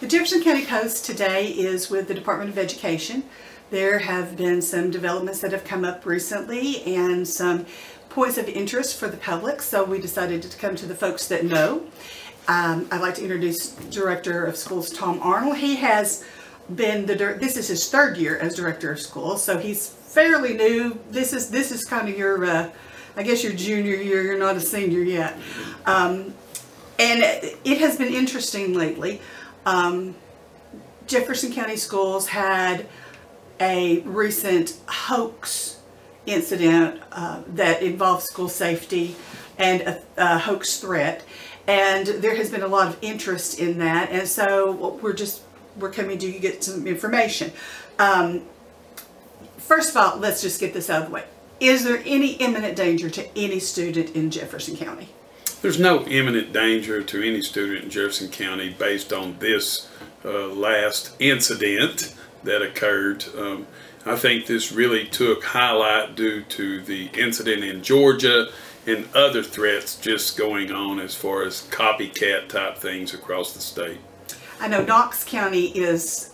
The Jefferson County Post today is with the Department of Education. There have been some developments that have come up recently and some points of interest for the public, so we decided to come to the folks that know. I'd like to introduce Director of Schools Tom Arnold. He has been this is his third year as Director of Schools, so he's fairly new. This is kind of your, I guess your junior year. You're not a senior yet. And it has been interesting lately. Jefferson County Schools had a recent hoax incident that involved school safety and a hoax threat, and there has been a lot of interest in that, and so we're coming to get some information. First of all, let's just get this out of the way. Is there any imminent danger to any student in Jefferson County? There's no imminent danger to any student in Jefferson County based on this last incident that occurred. I think this really took highlight due to the incident in Georgia and other threats just going on as far as copycat type things across the state. I know Knox County is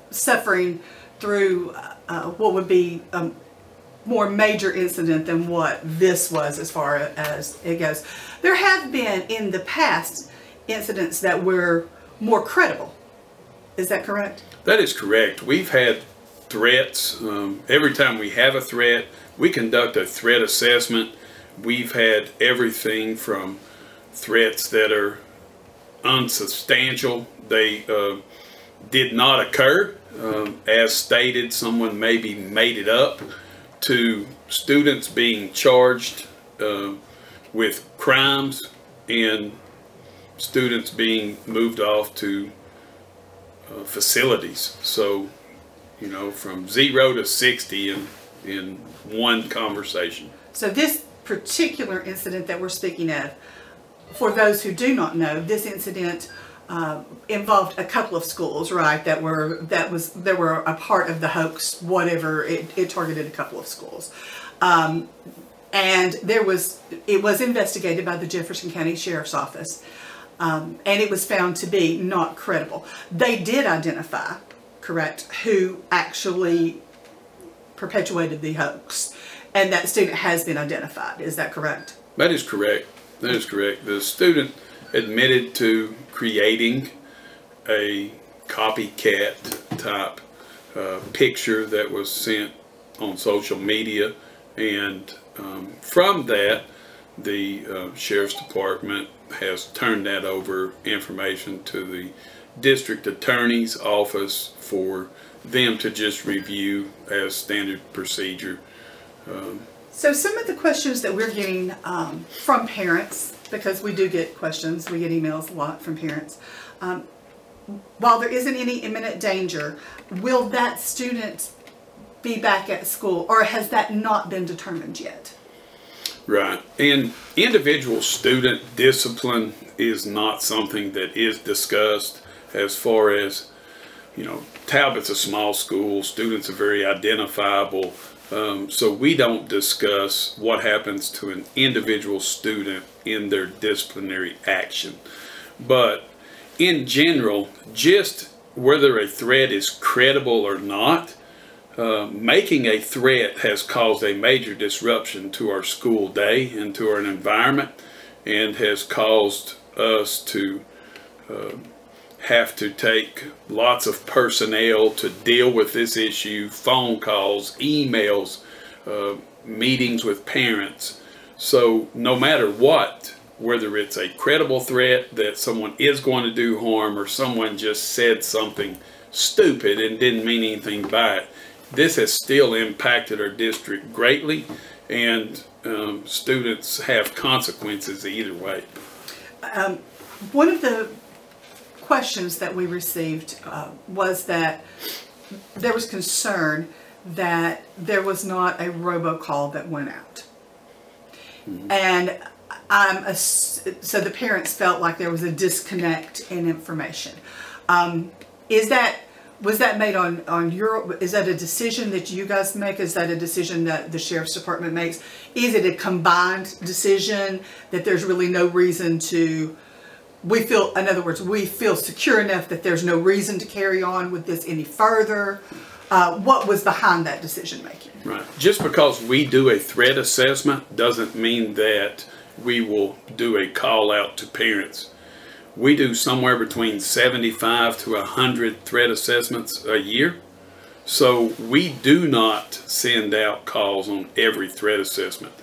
suffering through what would be a more major incident than what this was as far as it goes. There have been in the past incidents that were more credible. Is that correct? That is correct. We've had threats. Every time we have a threat, we conduct a threat assessment. We've had everything from threats that are unsubstantial. They did not occur. As stated, someone maybe made it up, to students being charged with crimes and students being moved off to facilities. So, you know, from 0 to 60 in one conversation. So this particular incident that we're speaking of, for those who do not know, this incident involved a couple of schools, right? That were a part of the hoax. Whatever, it targeted a couple of schools, and it was investigated by the Jefferson County Sheriff's Office, and it was found to be not credible. They did identify, correct, who actually perpetuated the hoax, and that student has been identified. Is that correct? That is correct. That is correct. The student admitted to creating a copycat type picture that was sent on social media, and from that the Sheriff's Department has turned that over information to the District Attorney's Office for them to just review as standard procedure. So some of the questions that we're getting from parents, because we do get questions, we get emails a lot from parents. While there isn't any imminent danger, will that student be back at school, or has that not been determined yet? Right. And individual student discipline is not something that is discussed. As far as, you know, Talbot's a small school, students are very identifiable. So we don't discuss what happens to an individual student in their disciplinary action. But in general, just whether a threat is credible or not, making a threat has caused a major disruption to our school day and to our environment, and has caused us to have to take lots of personnel to deal with this issue, phone calls, emails, meetings with parents. So no matter what, whether it's a credible threat that someone is going to do harm or someone just said something stupid and didn't mean anything by it, this has still impacted our district greatly, and students have consequences either way. One of the questions that we received was that there was concern that there was not a robocall that went out. Mm-hmm. And so the parents felt like there was a disconnect in information. Was that made on your, is that a decision that you guys make? Is that a decision that the Sheriff's Department makes? Is it a combined decision that there's really no reason to we feel, in other words, we feel secure enough that there's no reason to carry on with this any further. What was behind that decision making? Right. Just because we do a threat assessment doesn't mean that we will do a call out to parents. We do somewhere between 75 to 100 threat assessments a year. So we do not send out calls on every threat assessment.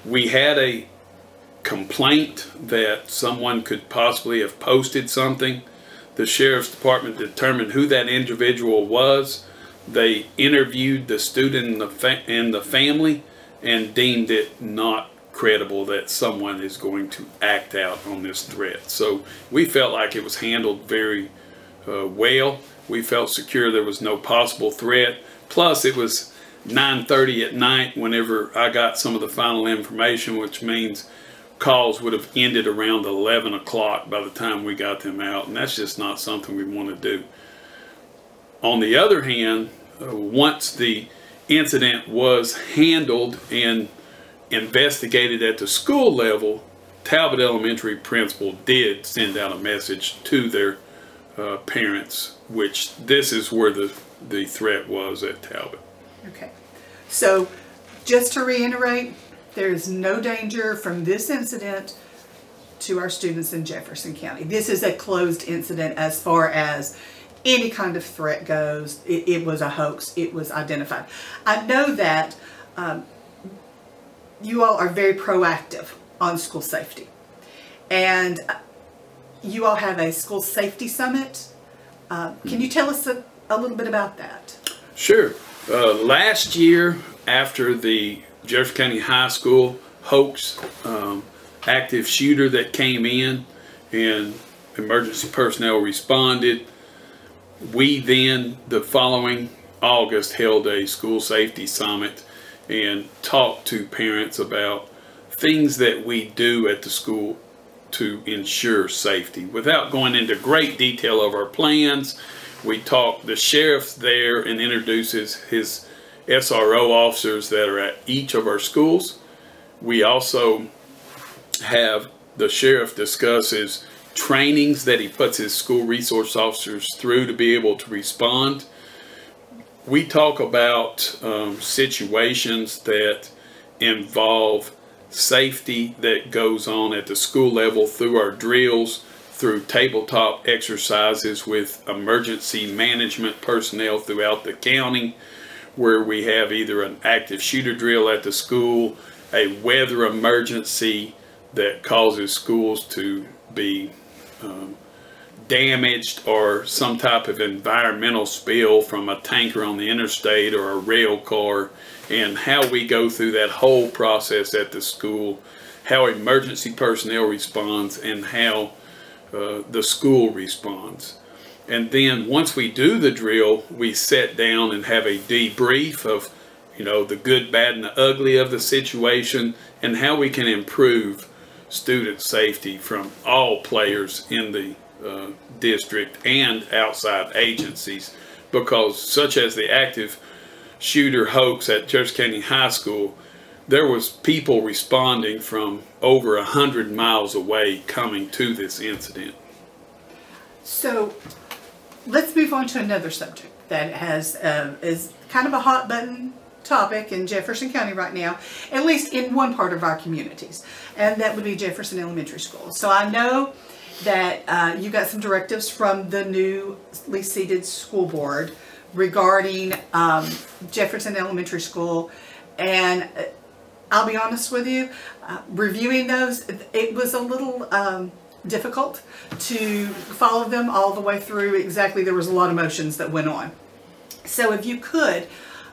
We had a complaint that someone could possibly have posted something. The sheriff's department determined who that individual was. They interviewed the student and the family and deemed it not credible that someone is going to act out on this threat. So we felt like it was handled very well. We felt secure there was no possible threat. Plus it was 9:30 at night whenever I got some of the final information, which means calls would have ended around 11 o'clock by the time we got them out, and that's just not something we want to do. On the other hand, once the incident was handled and investigated at the school level, Talbot Elementary principal did send out a message to their parents, which this is where the threat was at Talbot. Okay, so just to reiterate, there is no danger from this incident to our students in Jefferson County. This is a closed incident as far as any kind of threat goes. It was a hoax. It was identified. I know that you all are very proactive on school safety, and you all have a school safety summit. Can you tell us a little bit about that? Sure. Last year, after the Jefferson County High School hoax active shooter that came in and emergency personnel responded, we then, the following August, held a school safety summit and talked to parents about things that we do at the school to ensure safety. Without going into great detail of our plans, we talked, the sheriff's there and introduces his SRO officers that are at each of our schools. We also have the sheriff discusses trainings that he puts his school resource officers through to be able to respond. We talk about situations that involve safety that goes on at the school level through our drills, through tabletop exercises with emergency management personnel throughout the county, where we have either an active shooter drill at the school, a weather emergency that causes schools to be damaged, or some type of environmental spill from a tanker on the interstate or a rail car, and how we go through that whole process at the school, how emergency personnel responds, and how the school responds. And then once we do the drill, we sit down and have a debrief of, you know, the good, bad, and the ugly of the situation, and how we can improve student safety from all players in the district and outside agencies. Because such as the active shooter hoax at Jefferson County High School, there was people responding from over 100 miles away coming to this incident. So let's move on to another subject that has is kind of a hot button topic in Jefferson County right now, at least in one part of our communities, and that would be Jefferson Elementary School. So I know that you got some directives from the newly seated school board regarding Jefferson Elementary School, and I'll be honest with you, reviewing those, it was a little difficult to follow them all the way through. Exactly, there was a lot of emotions that went on. So if you could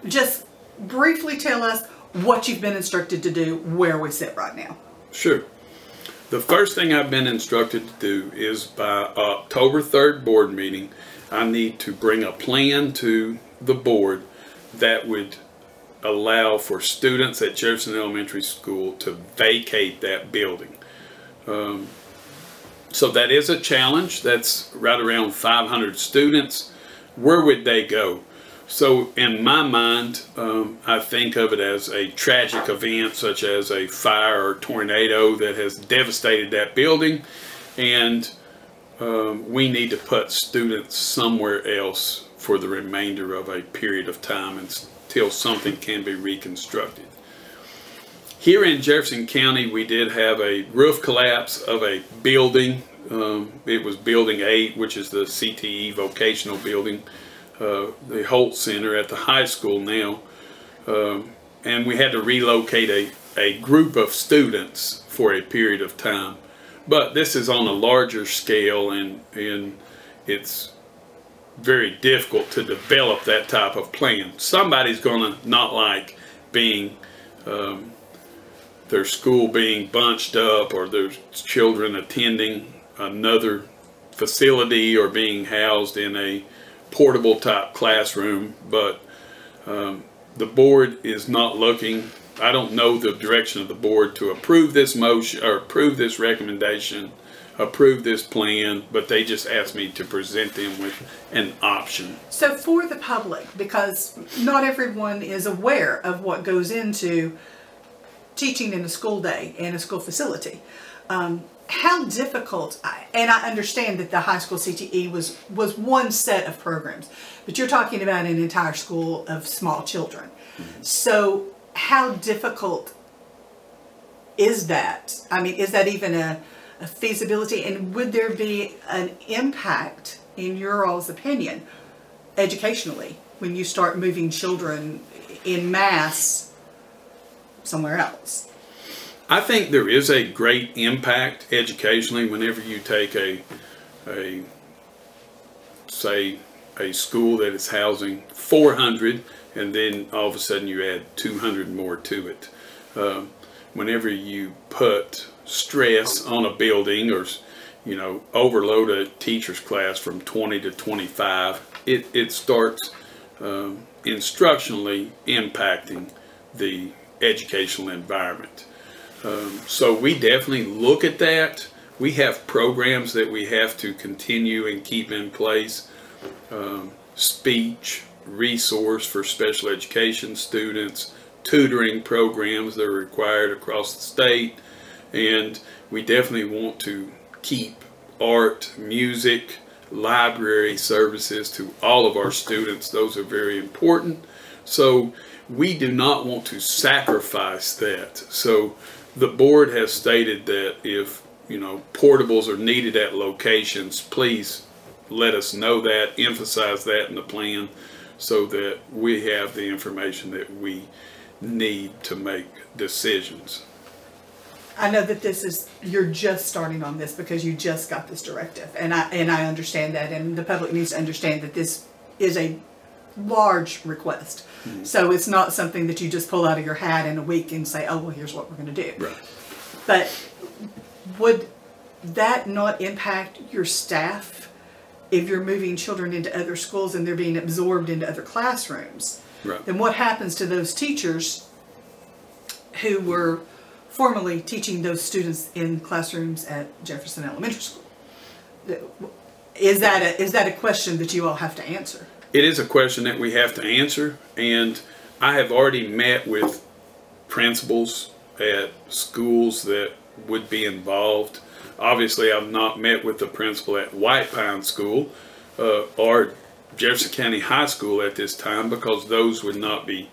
just briefly tell us what you've been instructed to do where we sit right now. Sure. The first thing I've been instructed to do is by October 3rd board meeting, I need to bring a plan to the board that would allow for students at Jefferson Elementary School to vacate that building. So that is a challenge. That's right around 500 students. Where would they go? So in my mind, I think of it as a tragic event such as a fire or tornado that has devastated that building, and we need to put students somewhere else for the remainder of a period of time until something can be reconstructed. Here in Jefferson County, we did have a roof collapse of a building. It was Building 8, which is the CTE vocational building, the Holt Center at the high school now. And we had to relocate a group of students for a period of time. But this is on a larger scale, and it's very difficult to develop that type of plan. Somebody's going to not like being their school being bunched up, or their children attending another facility or being housed in a portable type classroom. But the board is not looking, I don't know the direction of the board to approve this motion or approve this recommendation, approve this plan, but they just asked me to present them with an option. So for the public, because not everyone is aware of what goes into teaching in a school day and a school facility, how difficult, and I understand that the high school CTE was one set of programs, but you're talking about an entire school of small children. So how difficult is that? I mean, is that even a feasibility? And would there be an impact, in your all's opinion, educationally, when you start moving children in mass somewhere else? I think there is a great impact educationally whenever you take say a school that is housing 400, and then all of a sudden you add 200 more to it. Whenever you put stress on a building, or overload a teacher's class from 20 to 25, it starts instructionally impacting the educational environment. So we definitely look at that. We have programs that we have to continue and keep in place. Speech, resource for special education students, tutoring programs that are required across the state, and we definitely want to keep art, music, library services to all of our students. Those are very important. So we do not want to sacrifice that. So the board has stated that if portables are needed at locations, please let us know that, emphasize that in the plan, so that we have the information that we need to make decisions. I know that you're just starting on this because you just got this directive, and I understand that, and the public needs to understand that this is a large request. Mm-hmm. So it's not something that you just pull out of your hat in a week and say, oh, well, here's what we're going to do. Right. But would that not impact your staff if you're moving children into other schools and they're being absorbed into other classrooms? Right. Then what happens to those teachers who were formerly teaching those students in classrooms at Jefferson Elementary School? Is that a question that you all have to answer? It is a question that we have to answer, and I have already met with principals at schools that would be involved. Obviously, I've not met with the principal at White Pine School or Jefferson County High School at this time, because those would not be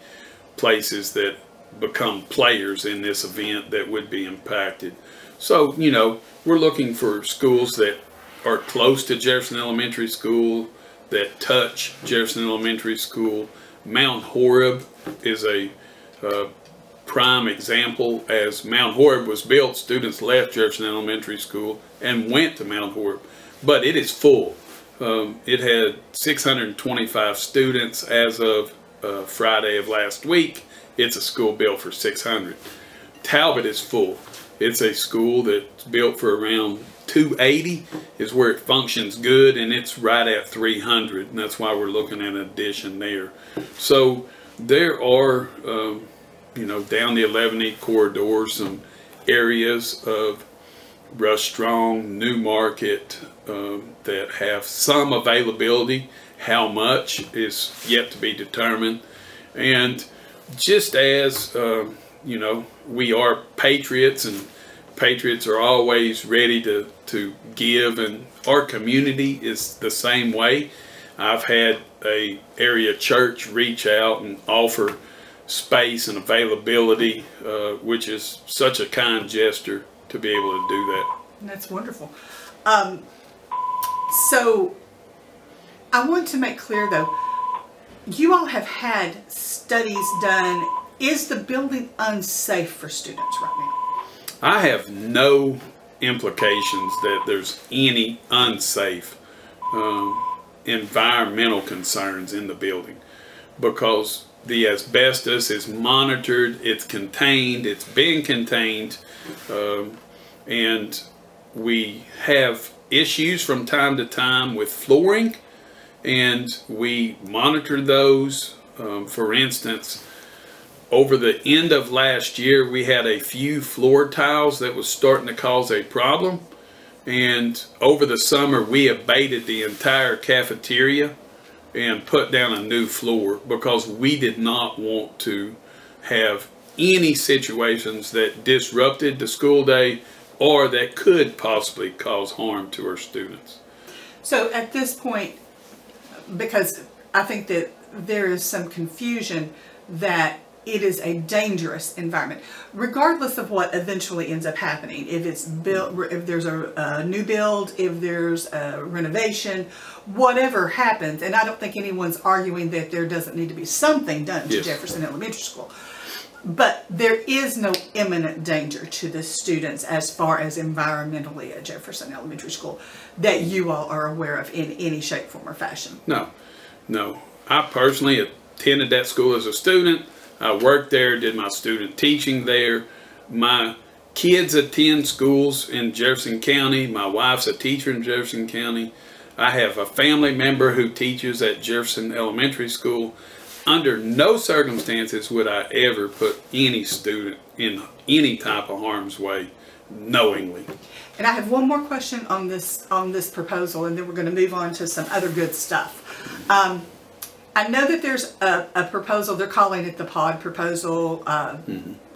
places that become players in this event that would be impacted. So, we're looking for schools that are close to Jefferson Elementary School, that touch Jefferson Elementary School. Mount Horeb is a prime example. As Mount Horeb was built, students left Jefferson Elementary School and went to Mount Horeb, but it is full. It had 625 students as of Friday of last week. It's a school built for 600. Talbot is full. It's a school that's built for around 280 is where it functions good, and it's right at 300, and that's why we're looking at an addition there. So there are, down the 11E corridor, some areas of Rush Strong, New Market that have some availability. How much is yet to be determined. And just as we are patriots and Patriots are always ready to give, and our community is the same way. I've had a area church reach out and offer space and availability, which is such a kind gesture to be able to do that. That's wonderful. So I want to make clear though, you all have had studies done. Is the building unsafe for students right now? I have no implications that there's any unsafe environmental concerns in the building, because the asbestos is monitored, it's contained, it's been contained, and we have issues from time to time with flooring, and we monitor those. For instance, over the end of last year, we had a few floor tiles that was starting to cause a problem, and over the summer we abated the entire cafeteria and put down a new floor because we did not want to have any situations that disrupted the school day or that could possibly cause harm to our students. So at this point, because I think that there is some confusion that it is a dangerous environment, regardless of what eventually ends up happening. If it's built, if there's a new build, if there's a renovation, whatever happens, and I don't think anyone's arguing that there doesn't need to be something done to Jefferson Elementary School, but there is no imminent danger to the students as far as environmentally at Jefferson Elementary School that you all are aware of in any shape, form, or fashion. No, no. I personally attended that school as a student. I worked there, did my student teaching there. My kids attend schools in Jefferson County. My wife's a teacher in Jefferson County. I have a family member who teaches at Jefferson Elementary School. Under no circumstances would I ever put any student in any type of harm's way knowingly. And I have one more question on this proposal, and then we're going to move on to some other good stuff. I know that there's a proposal, they're calling it the POD proposal,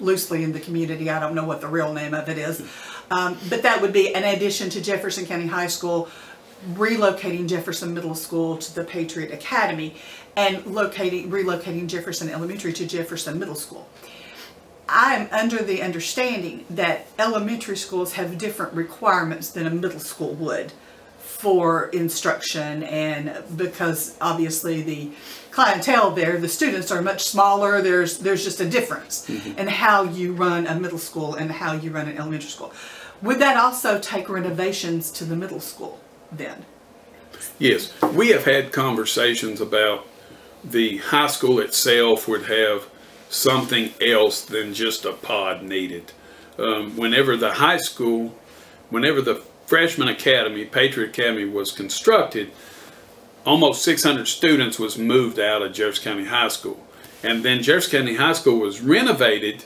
loosely in the community. I don't know what the real name of it is. But that would be an addition to Jefferson County High School, relocating Jefferson Middle School to the Patriot Academy, and relocating Jefferson Elementary to Jefferson Middle School. I am under the understanding that elementary schools have different requirements than a middle school would for instruction, and because obviously the clientele there, the students are much smaller, there's just a difference in how you run a middle school and how you run an elementary school. Would that also take renovations to the middle school then? Yes, we have had conversations about the high school itself would have something else than just a pod needed. Whenever the high school, whenever the Freshman Academy, Patriot Academy, was constructed, almost 600 students was moved out of Jefferson County High School. And then Jefferson County High School was renovated,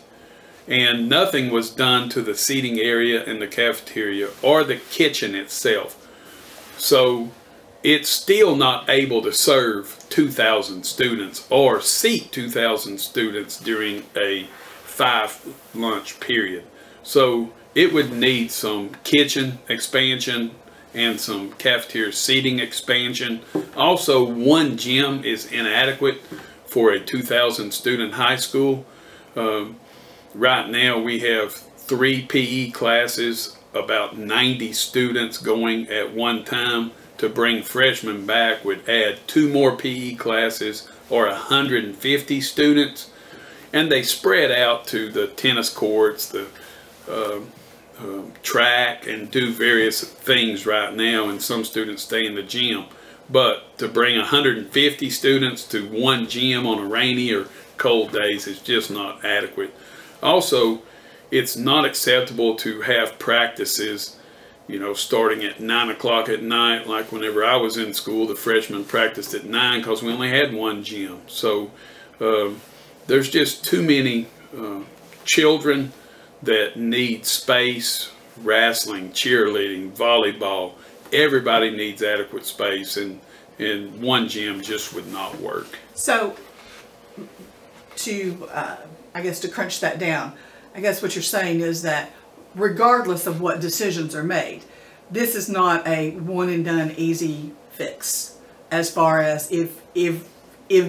and nothing was done to the seating area in the cafeteria or the kitchen itself. So it's still not able to serve 2,000 students or seat 2,000 students during a 5-lunch period. So it would need some kitchen expansion and some cafeteria seating expansion. Also, one gym is inadequate for a 2,000 student high school. Right now we have 3 PE classes, about 90 students going at one time. To bring freshmen back would add 2 more PE classes or 150 students. And they spread out to the tennis courts, the track, and do various things right now, and some students stay in the gym. But to bring 150 students to one gym on a rainy or cold days is just not adequate. Also, it's not acceptable to have practices, you know, starting at 9 o'clock at night. Like whenever I was in school, the freshmen practiced at 9 because we only had one gym. So there's just too many children that need space. Wrestling, cheerleading, volleyball, everybody needs adequate space, and one gym just would not work. So to I guess to crunch that down, I guess what you're saying is that regardless of what decisions are made. This is not a one and done easy fix as far as if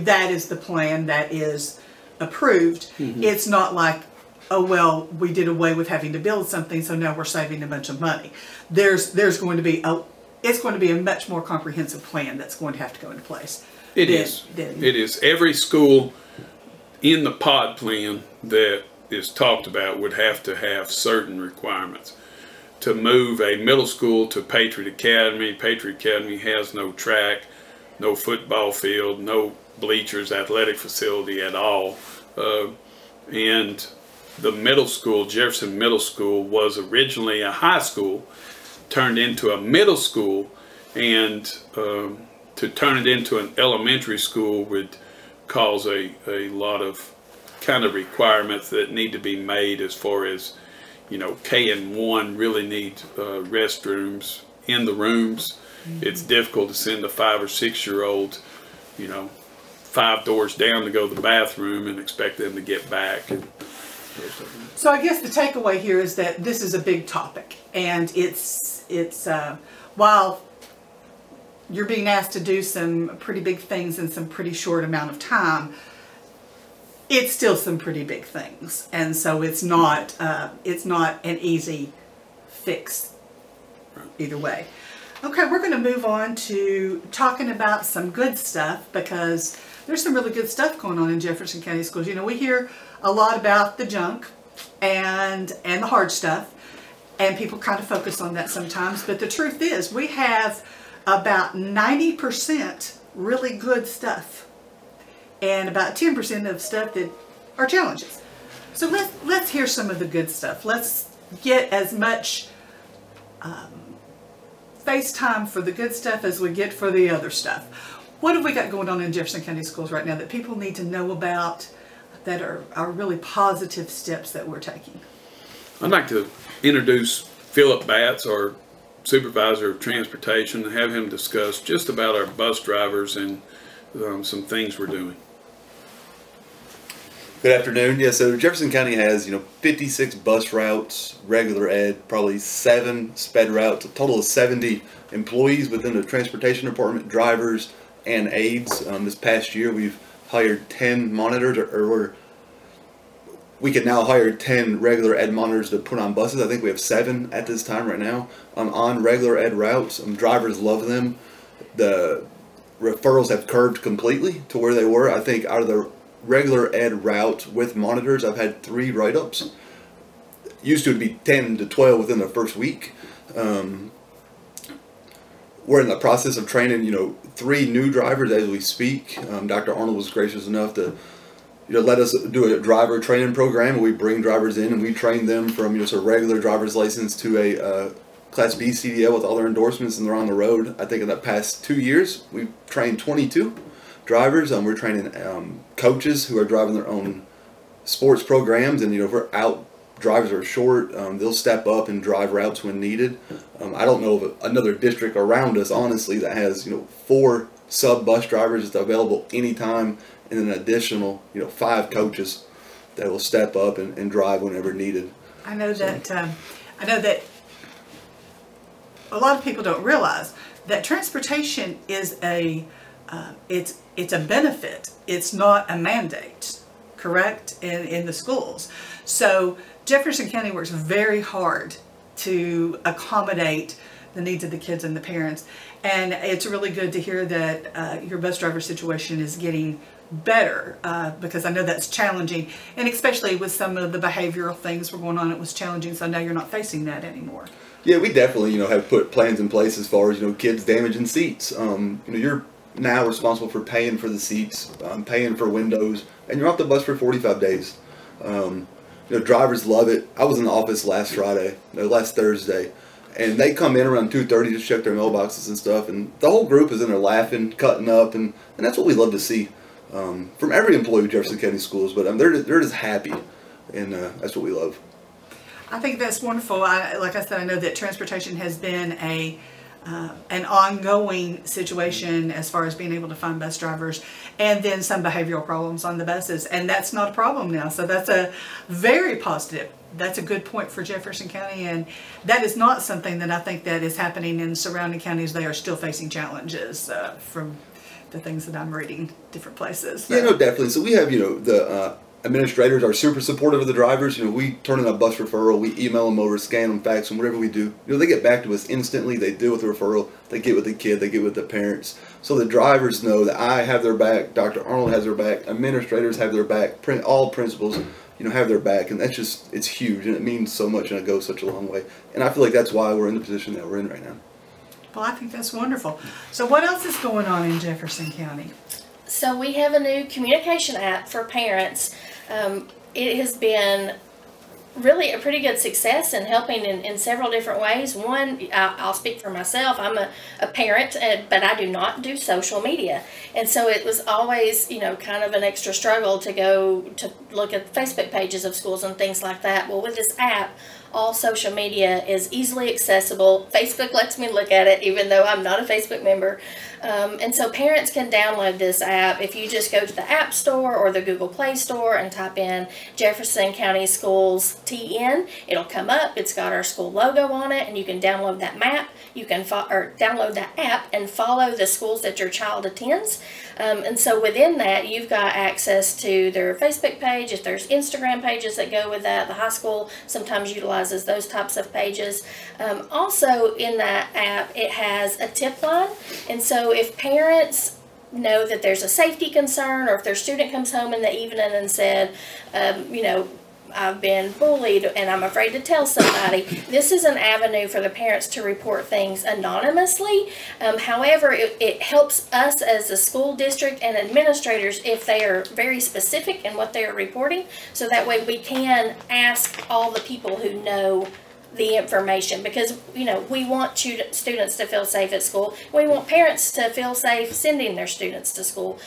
that is the plan that is approved. It's not like, oh well, we did away with having to build something, so now we're saving a bunch of money. There's going to be it's going to be a much more comprehensive plan that's going to have to go into place. It is. Every school in the pod plan that is talked about would have to have certain requirements. To move a middle school to Patriot Academy has no track, no football field, no bleachers, athletic facility at all. And the middle school, Jefferson Middle School, was originally a high school, turned into a middle school, and to turn it into an elementary school would cause a lot of kind of requirements that need to be made as far as, you know, K&1 really needs restrooms in the rooms. It's difficult to send a 5 or 6 year old, you know, 5 doors down to go to the bathroom and expect them to get back. So I guess the takeaway here is that this is a big topic, and it's while you're being asked to do some pretty big things in some pretty short amount of time, it's still some pretty big things, and so it's not an easy fix either way. Okay, we're going to move on to talking about some good stuff, because there's some really good stuff going on in Jefferson County Schools. You know, we hear a lot about the junk and the hard stuff, and people kind of focus on that sometimes, but the truth is we have about 90% really good stuff and about 10% of stuff that are challenges. So let's hear some of the good stuff. Let's get as much face time for the good stuff as we get for the other stuff. What have we got going on in Jefferson County Schools right now that people need to know about, that are really positive steps that we're taking? I'd like to introduce Phillip Batts, our Supervisor of Transportation, and have him discuss just about our bus drivers and some things we're doing. Good afternoon. Yeah, so Jefferson County has, 56 bus routes, regular ed, probably 7 sped routes, a total of 70 employees within the transportation department, drivers and aides. This past year we've hired 10 monitors, or we can now hire 10 regular ed monitors to put on buses. I think we have 7 at this time right now on regular ed routes. Drivers love them. The referrals have curbed completely to where they were. I think out of the regular ed routes with monitors, I've had 3 write-ups. Used to be 10 to 12 within the first week. We're in the process of training, 3 new drivers as we speak. Dr. Arnold was gracious enough to let us do a driver training program where we bring drivers in and we train them from a regular driver's license to a Class B CDL with all their endorsements, and they're on the road. I think in the past 2 years we've trained 22 drivers. We're training coaches who are driving their own sports programs, and if we're out, drivers are short, they'll step up and drive routes when needed. I don't know of another district around us, honestly, that has 4 sub bus drivers that's available anytime, and an additional 5 coaches that will step up and drive whenever needed. I know that a lot of people don't realize that transportation is it's a benefit. It's not a mandate, correct, in the schools. So Jefferson County works very hard to accommodate the needs of the kids and the parents, and it's really good to hear that your bus driver situation is getting better, because I know that's challenging, and especially with some of the behavioral things were going on, it was challenging, so now you're not facing that anymore. Yeah, we definitely have put plans in place as far as kids damaging seats. You're now responsible for paying for the seats, paying for windows, and you're off the bus for 45 days. Drivers love it. I was in the office last Thursday, and they come in around 2:30 to check their mailboxes and stuff, and the whole group is in there laughing, cutting up, and that's what we love to see from every employee of Jefferson County Schools. But they're just happy, and that's what we love. I think that's wonderful. Like I said, I know that transportation has been a an ongoing situation as far as being able to find bus drivers, and then some behavioral problems on the buses, and that's not a problem now. So that's a very positive. That's a good point for Jefferson County, and that is not something that I think that is happening in surrounding counties. They are still facing challenges from the things that I'm reading different places. So. Yeah, no, definitely. So we have, the administrators are super supportive of the drivers. We turn in a bus referral, we email them over, scan them, fax them, whatever we do. They get back to us instantly. They deal with the referral. They get with the kid. They get with the parents. So the drivers know that I have their back. Dr. Arnold has their back. Administrators have their back. All principals, have their back, and that's just, it's huge, and it means so much, and it goes such a long way. And I feel like that's why we're in the position that we're in right now. Well, I think that's wonderful. So what else is going on in Jefferson County? So we have a new communication app for parents. It has been really a pretty good success in helping in several different ways. One, I'll speak for myself. I'm a parent, but I do not do social media. And so it was always, kind of an extra struggle to go to look at Facebook pages of schools and things like that. Well, with this app, all social media is easily accessible. Facebook lets me look at it, even though I'm not a Facebook member. And so parents can download this app. If you just go to the App Store or the Google Play Store and type in Jefferson County Schools TN, it'll come up. It's got our school logo on it, and you can download that map. You can download that app and follow the schools that your child attends. And so within that, you've got access to their Facebook page. If there's Instagram pages that go with that, the high school sometimes utilizes those types of pages. Also in that app, it has a tip line. And so if parents know that there's a safety concern, or if their student comes home in the evening and said, I've been bullied and I'm afraid to tell somebody, this is an avenue for the parents to report things anonymously. However, it helps us as a school district and administrators if they are very specific in what they are reporting, so that way we can ask all the people who know the information, because we want students to feel safe at school. We want parents to feel safe sending their students to school.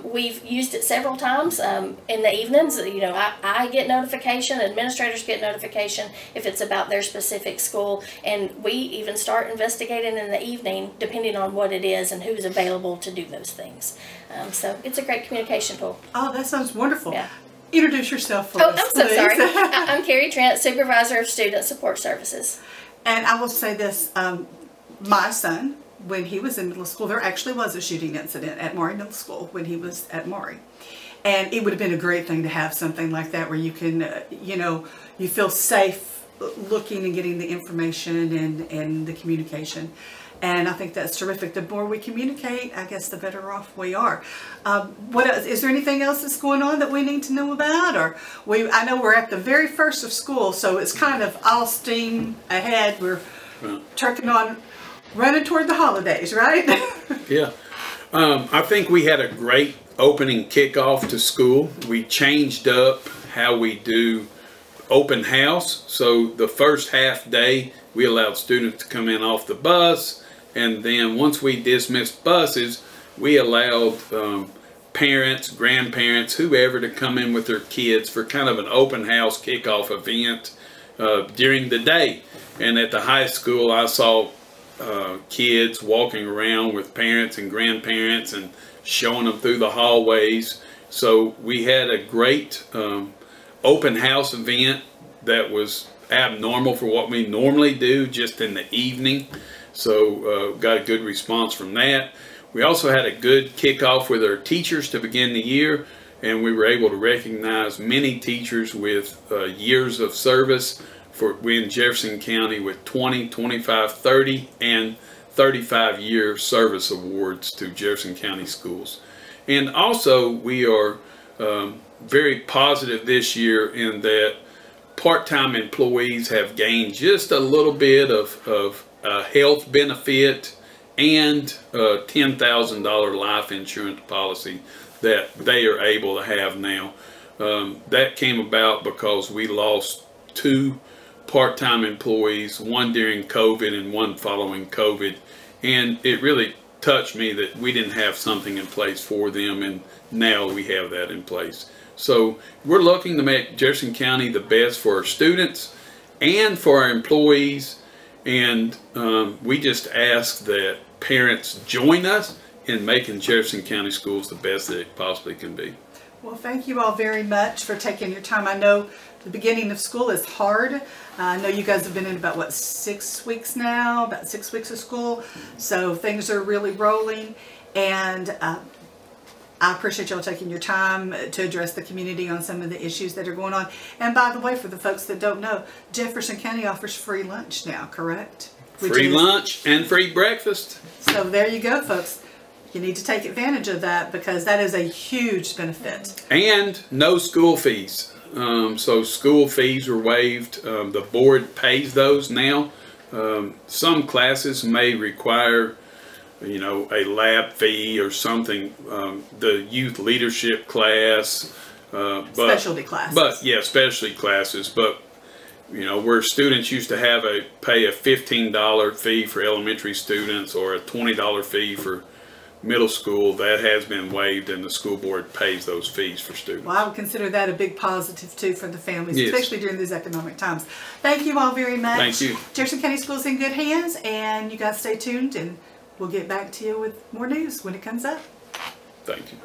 We've used it several times in the evenings. I get notification, administrators get notification if it's about their specific school, and we even start investigating in the evening depending on what it is and who's available to do those things. So it's a great communication tool. Oh, that sounds wonderful. Yeah. Introduce yourself for us, I'm so please. sorry. I'm Carrie, Trent, Supervisor of Student Support Services. And I will say this, my son, when he was in middle school, there actually was a shooting incident at Maury Middle School when he was at Maury. And it would have been a great thing to have something like that where you can, you feel safe looking and getting the information and the communication. And I think that's terrific. The more we communicate, I guess the better off we are. What else? Is there anything else that's going on that we need to know about? Or I know we're at the very first of school, so it's kind of all steam ahead. We're trucking on, running toward the holidays, right? Yeah. I think we had a great opening kickoff to school. We changed up how we do open house. So the first half day, we allowed students to come in off the bus. And then once we dismissed buses, we allowed parents, grandparents, whoever to come in with their kids for kind of an open house kickoff event during the day. And at the high school, I saw kids walking around with parents and grandparents and showing them through the hallways. So we had a great open house event that was abnormal for what we normally do just in the evening. So got a good response from that. We also had a good kickoff with our teachers to begin the year, and we were able to recognize many teachers with years of service in Jefferson County with 20, 25, 30, and 35-year service awards to Jefferson County schools. And also we are very positive this year in that part-time employees have gained just a little bit of health benefit and a $10,000 life insurance policy that they are able to have now. That came about because we lost 2 part-time employees, one during COVID and one following COVID, and it really touched me that we didn't have something in place for them, and now we have that in place. So we're looking to make Jefferson County the best for our students and for our employees, And we just ask that parents join us in making Jefferson County schools the best that it possibly can be. Well, thank you all very much for taking your time. I know the beginning of school is hard. I know you guys have been in about, what, 6 weeks now? About 6 weeks of school. So things are really rolling. And I appreciate y'all taking your time to address the community on some of the issues that are going on. And by the way, for the folks that don't know, Jefferson County offers free lunch now, correct? Free lunch and free breakfast. So there you go, folks. You need to take advantage of that because that is a huge benefit. And no school fees. So school fees are waived. The board pays those now. Some classes may require, you know, a lab fee or something. The youth leadership class, specialty classes. But yeah, specialty classes. But you know, where students used to have pay a $15 fee for elementary students or a $20 fee for middle school, that has been waived, and the school board pays those fees for students. Well, I would consider that a big positive too for the families, yes, especially during these economic times. Thank you all very much. Thank you. Jefferson County Schools in good hands, and you guys stay tuned, and we'll get back to you with more news when it comes up. Thank you.